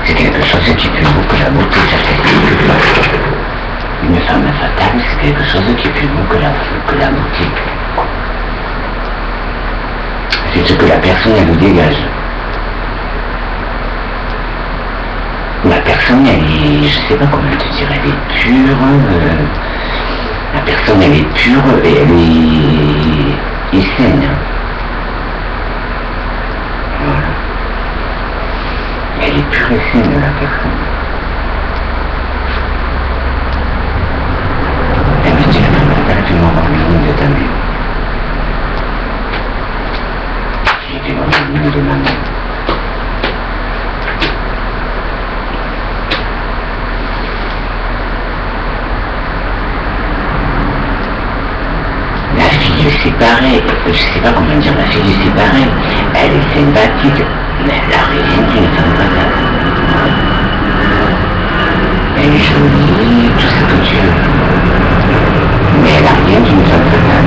C'est quelque chose qui pue beaucoup la beauté, ça fait une femme fatale, c'est quelque chose qui pue beaucoup la beauté. C'est ce que la personne elle nous dégage. La personne elle est, je sais pas comment te dire, elle est pure, la personne elle est pure et elle est saine. Voilà. Elle est pure et saine la personne. Elle me dit la femme fatale, tu m'envoies le nom de ta mère. J'ai demandé le nom de ma mère. C'est pareil, je sais pas comment dire, la fille c'est pareil, elle est sympathique, mais elle a rien d'une femme fatale. Elle est jolie, tout ce que tu veux, mais elle a rien d'une femme fatale.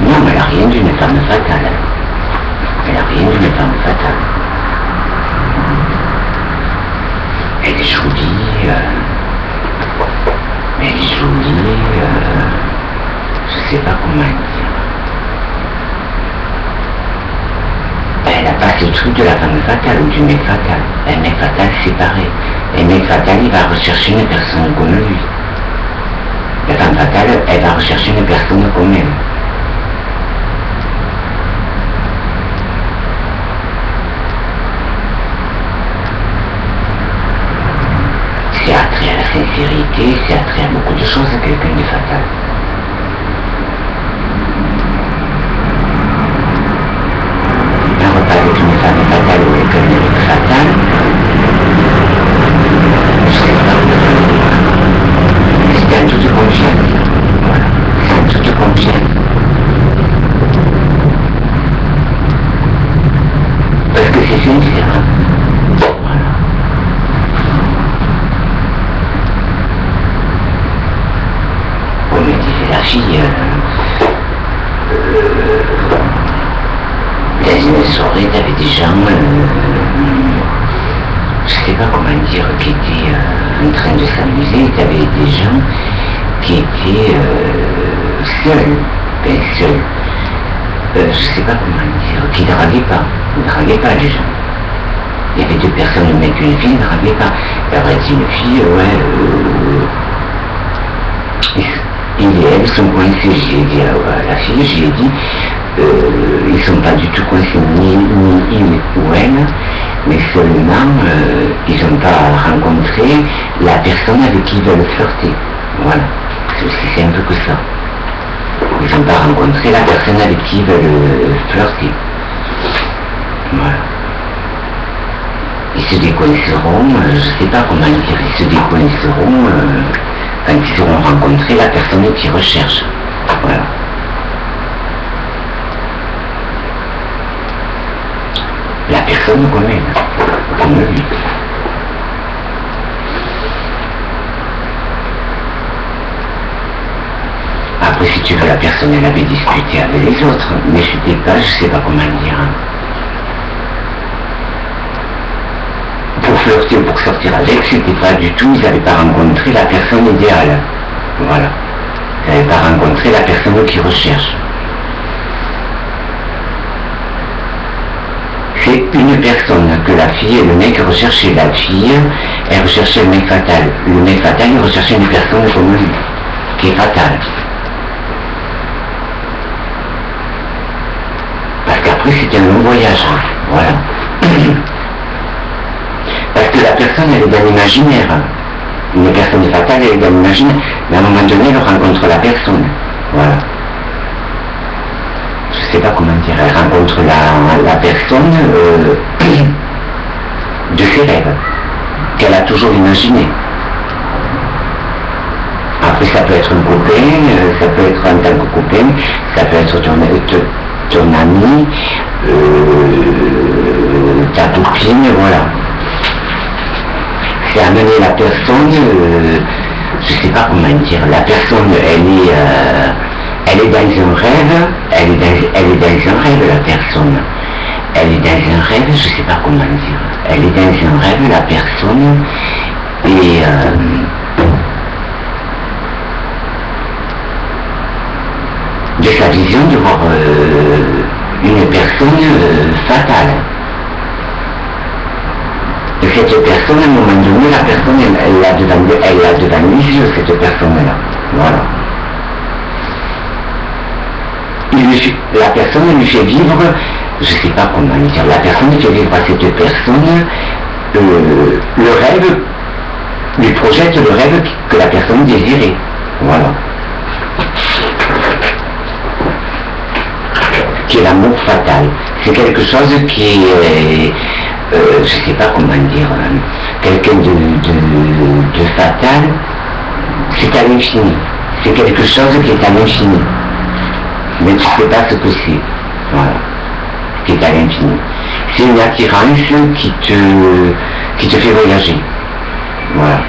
Non, mais elle n'a rien d'une femme fatale. Elle n'a rien d'une femme fatale. Elle est jolie, je sais pas comment dire. Elle n'a pas ce truc de la femme fatale ou du mec fatal. Un mec fatal c'est pareil. Un mec fatal il va rechercher une personne comme lui. La femme fatale, elle va rechercher une personne comme elle. C'est attrait à la sincérité, c'est attrait à beaucoup de choses à quelqu'un de fatal. Un repas avec une femme fatale ou avec un mec fatal, je sais pas comment dire. C'est un tout de confiance. Voilà. C'est un tout de confiance. Parce que c'est sincère. Voilà. Comme disait la fille, dans une soirée, t'avais des gens, je sais pas comment dire, qui étaient en train de s'amuser, t'avais des gens qui étaient seuls, je sais pas comment dire, qui ne draguaient pas les gens. Il y avait deux personnes, un mec et une fille, ne draguaient pas. Alors elle dit une fille, il et elle sont coincés, j'ai dit à la fille, j'ai dit, ils sont pas du tout coincés, ni il ou elle, mais seulement ils n'ont pas rencontré la personne avec qui ils veulent flirter. Voilà, c'est aussi simple que ça. Ils n'ont pas rencontré la personne avec qui ils veulent flirter. Voilà. Ils se décoinceront, je ne sais pas comment dire, ils se décoinceront quand ils auront rencontré la personne qu'ils recherchent. Voilà. La personne comme elle, comme lui. Après, si tu veux, la personne, elle avait discuté avec les autres, mais c'était pas, je sais pas comment dire. Pour flirter ou pour sortir avec, c'était pas du tout, ils n'avaient pas rencontré la personne idéale. Voilà. Ils n'avaient pas rencontré la personne qu'ils recherchent. C'est une personne que la fille et le mec recherchaient. La fille, elle recherchait le mec fatal. Le mec fatal, il recherchait une personne comme lui, qui est fatale. Parce qu'après, c'était un long voyage. Voilà. Parce que la personne, elle est dans l'imaginaire. Une personne fatale, elle est dans l'imaginaire. Mais à un moment donné, elle rencontre la personne. Voilà. Je sais pas comment dire, elle rencontre la personne de ses rêves, qu'elle a toujours imaginé. Après, ça peut être un copain, ça peut être en tant que copain, ça peut être ton ami, sa copine, voilà. C'est amener la personne, je sais pas comment dire, la personne elle est dans un rêve, elle est dans un rêve la personne. Elle est dans un rêve, je sais pas comment dire. Elle est dans un rêve la personne et de sa vision de voir une personne fatale. Et cette personne, à un moment donné, la personne, elle l'a devant les yeux, cette personne-là. Voilà. La personne lui fait vivre, je sais pas comment dire, la personne fait vivre à cette personne le rêve, lui projette le rêve que la personne désirait. Voilà. Qui est l'amour fatal. C'est quelque chose qui est, je sais pas comment dire, quelqu'un de fatal, c'est à l'infini. C'est quelque chose qui est à l'infini. Mais tu sais pas ce que c'est. Voilà. Qui est à l'infini. C'est une attirance qui te fait voyager. Voilà.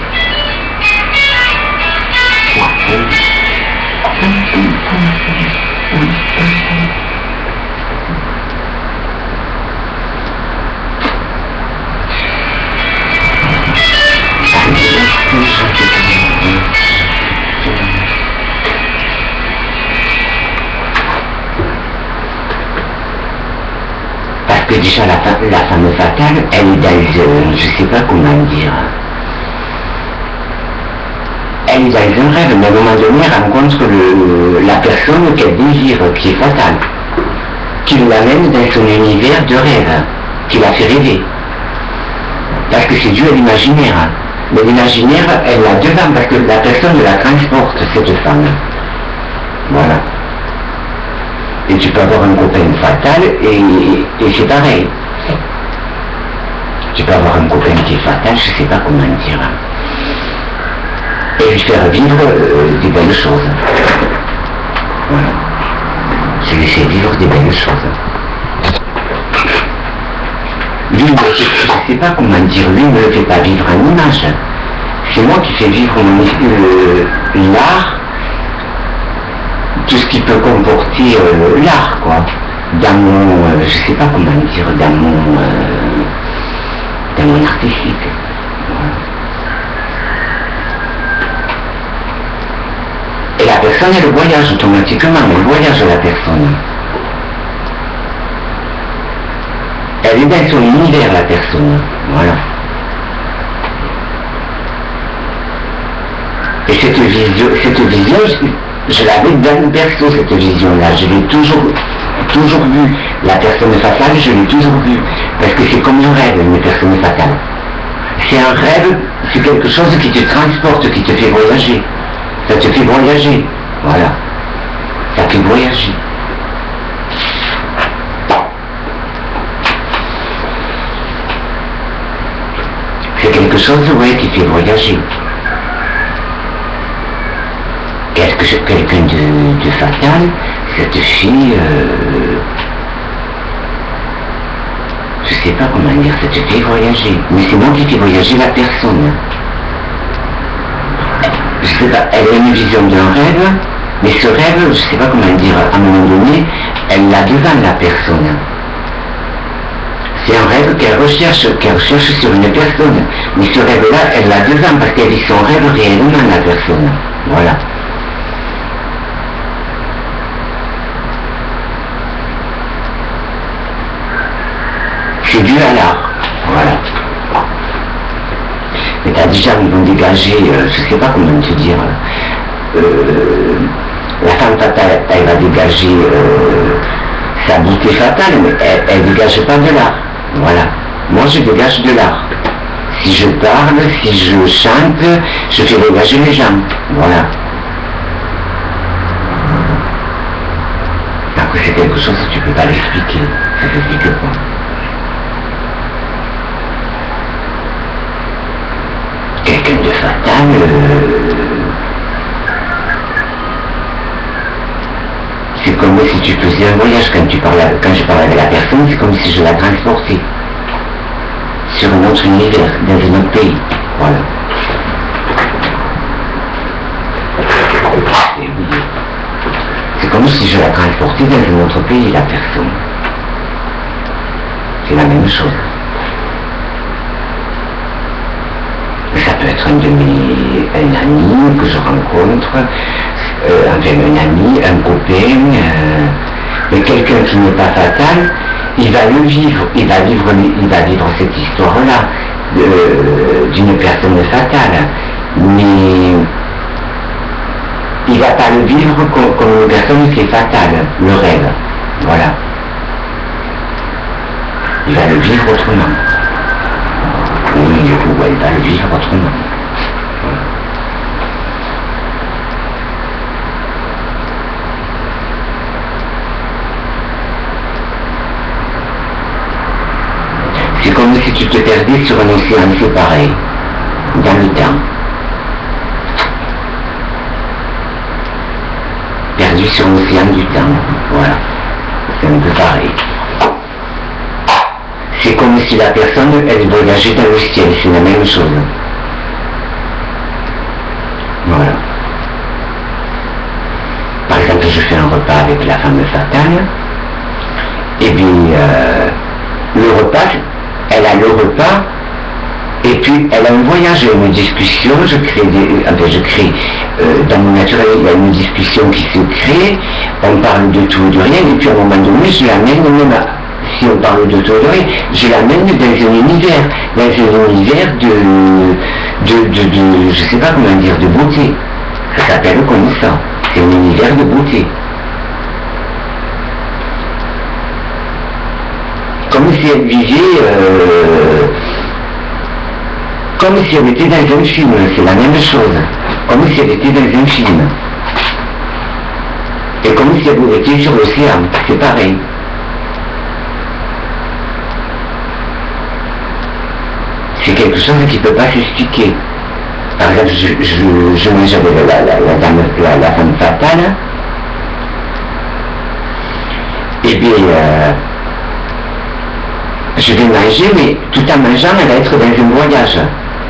Parce que déjà la femme fatale, elle est dans, je sais pas comment dire, elle est dans un rêve, mais à un moment donné elle rencontre la personne qu'elle désire, qui est fatale, qui l'amène dans son univers de rêve, qui la fait rêver. Parce que c'est dû à l'imaginaire. Mais l'imaginaire, elle l'a devant, parce que la personne la transporte, cette femme. Voilà. Et tu peux avoir un copain fatal, et c'est pareil. Tu peux avoir un copain qui est fatal, je sais pas comment dire. Et lui faire vivre des belles choses. Voilà. Je lui fais vivre des belles choses. Lui, je ne sais pas comment dire, lui ne me fait pas vivre en image. C'est moi qui fais vivre l'art, tout ce qui peut comporter l'art, quoi. Dans mon, je sais pas comment dire, dans mon artistique. Voilà. Et la personne, elle voyage automatiquement, elle voyage la personne. Elle est dans son univers, la personne. Voilà. Et cette vision, je l'avais dans le perso, cette vision-là. Je l'ai toujours vue. La personne fatale, je l'ai toujours vue. Parce que c'est comme un rêve, une personne fatale. C'est un rêve, c'est quelque chose qui te transporte, qui te fait voyager. Ça te fait voyager. Voilà. Ça fait voyager. C'est quelque chose, ouais, qui fait voyager. Quelqu'un de fatal, cette fille, je sais pas comment dire, ça te fait voyager. Mais c'est moi qui fais voyager la personne. Je sais pas, elle a une vision d'un rêve, mais ce rêve, je sais pas comment dire, à un moment donné, elle l'a devant la personne. C'est un rêve qu'elle recherche sur une personne. Mais ce rêve-là, elle l'a devant parce qu'elle vit son rêve réellement, la personne. Voilà. C'est dû à l'art. Voilà. Mais t'as déjà, ils vont dégager, je sais pas comment te dire, la femme fatale, elle va dégager sa beauté fatale, mais elle dégage pas de l'art. Voilà. Moi, je dégage de l'art. Si je parle, si je chante, je fais dégager les gens. Voilà. Après, c'est quelque chose que tu peux pas l'expliquer. Ça s'explique pas. Quelqu'un de fatal, c'est comme si tu faisais un voyage quand je parlais avec la personne, c'est comme si je la transportais. sur un autre univers, dans un autre pays. Voilà. C'est comme si je la transportais dans un autre pays, la personne. C'est la même chose. Ça peut être un ami que je rencontre, un ami, un copain, mais quelqu'un qui n'est pas fatal, il va le vivre, il va vivre cette histoire-là d'une personne fatale, mais il ne va pas le vivre comme une personne qui est fatale, le rêve. Voilà. Il va le vivre autrement. Oui, du coup, elle va le vivre autrement. Voilà. C'est comme si tu te perdais sur un océan séparé, dans le temps. Perdu sur l'océan du temps, voilà. C'est un peu pareil. C'est comme si la personne, elle voyageait dans le ciel, c'est la même chose. Voilà. Par exemple, je fais un repas avec la femme fatale, et puis le repas, elle a le repas, et puis elle a un voyage, une discussion, dans mon naturel, il y a une discussion qui se crée, on parle de tout et de rien, et puis à un moment donné, je l'amène même si on parle de tout et de rien, je l'amène dans un univers de je sais pas comment dire, de beauté. Ça s'appelle comme ça, c'est un univers de beauté. Comme si elle vivait, comme si elle était dans un film, c'est la même chose. Comme si elle était dans un film. Et comme si elle était sur l'océan, c'est pareil. C'est quelque chose qui ne peut pas s'expliquer. Par exemple, je mange avec la femme fatale, et bien, je vais manger, mais tout en mangeant, elle va être dans un voyage,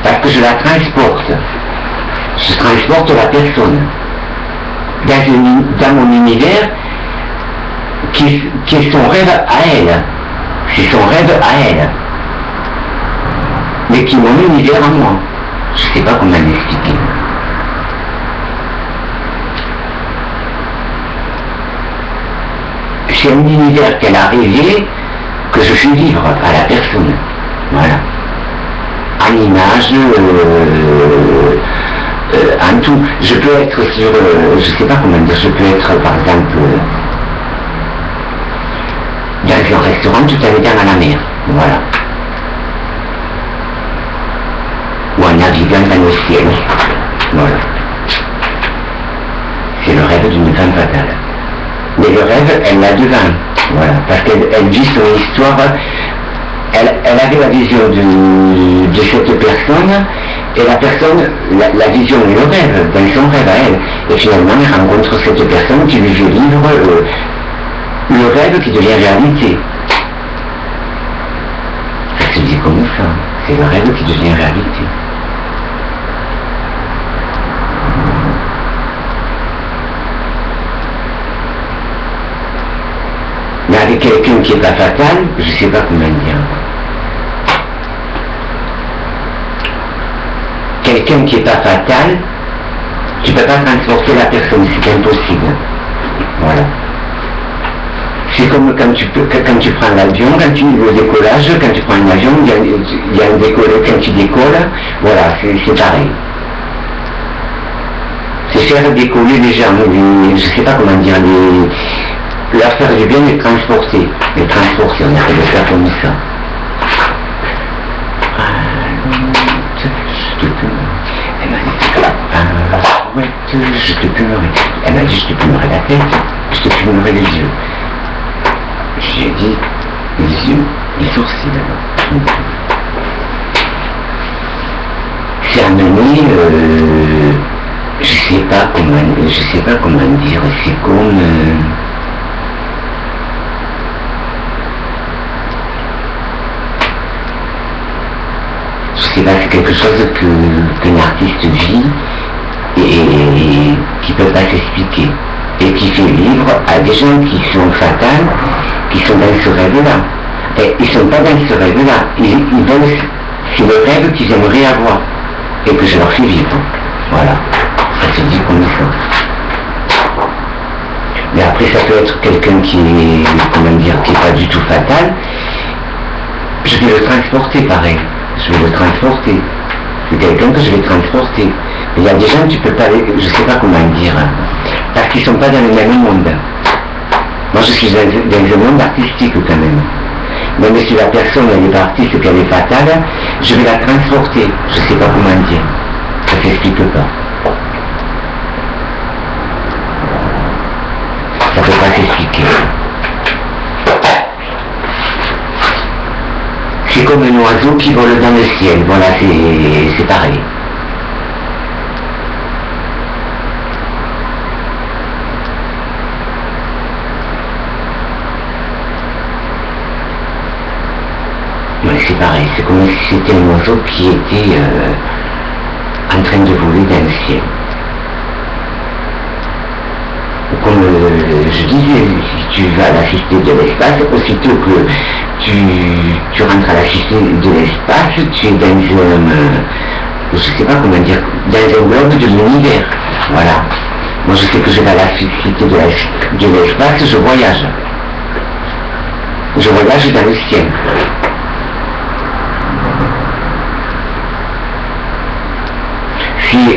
parce que je la transporte. Je transporte la personne dans mon univers qui est son rêve à elle. C'est son rêve à elle. Mais qui est mon univers à moi. Je ne sais pas comment l'expliquer. C'est un univers qu'elle a rêvé que je fais vivre à la personne. Voilà. En image, en tout. Je peux être sur, je sais pas comment dire, je peux être par exemple dans un restaurant tout en étant à la mer. Voilà. Ou en naviguant dans le ciel. Voilà. C'est le rêve d'une femme fatale. Mais le rêve, elle l'a devant. Voilà. Parce qu'elle vit son histoire. Elle avait la vision de cette personne, et la personne, la vision et le rêve, dans son rêve à elle. Et finalement, elle rencontre cette personne qui lui fait vivre le rêve qui devient réalité. Ça se dit comme ça. C'est le rêve qui devient réalité. Mais avec quelqu'un qui n'est pas fatal, je ne sais pas comment dire. Quelqu'un qui n'est pas fatal, tu ne peux pas transporter la personne, c'est impossible. Voilà. C'est comme quand tu prends l'avion, le décollage, quand tu prends un avion, il y a un décollage, quand tu décolles, voilà, c'est pareil. C'est faire décoller les gens, je ne sais pas comment dire, leur faire du bien les transporter, on appelle ça comme ça. Je te plumerai. Elle m'a dit je te plumerai la tête, je te plumerai les yeux. J'ai dit les yeux, les sourcils d'abord. C'est amené, je sais pas comment dire, c'est comme sais pas, c'est quelque chose qu'un artiste vit et qui ne peut pas s'expliquer. Et qui fait vivre à des gens qui sont fatals, qui sont dans ce rêve-là. Et ils ne sont pas dans ce rêve-là. C'est le rêve qu'ils aimeraient avoir et que je leur fais vivre. Voilà. Ça se dit comme ça. Mais après, ça peut être quelqu'un qui est, comment dire, qui n'est pas du tout fatal. Je vais le transporter pareil. Je vais le transporter. C'est quelqu'un que je vais transporter. Il y a des gens que tu peux pas, je sais pas comment dire, parce qu'ils sont pas dans le même monde. Moi je suis dans un monde artistique quand même. Même si la personne elle est pas artiste et qu'elle est fatale, je vais la transporter. Je sais pas comment dire. Ça s'explique pas. Ça peut pas s'expliquer. C'est comme un oiseau qui vole dans le ciel. Voilà, c'est pareil. C'est pareil, c'est comme si c'était un oiseau qui était en train de voler dans le ciel. Comme je disais, si tu vas à la cité de l'espace, aussitôt que tu rentres à la cité de l'espace, tu es dans un, je sais pas comment dire, dans un globe de l'univers. Voilà. Moi je sais que je vais à la cité de l'espace, je voyage. Je voyage dans le ciel.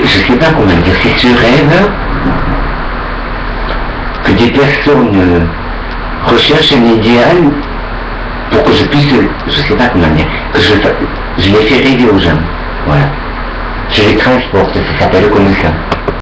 Je sais pas comment dire, c'est ce rêve que des personnes recherchent un idéal pour que je puisse, je sais pas comment dire, que je les fais rêver aux gens. Voilà. Je les transporte, ça s'appelle comme ça.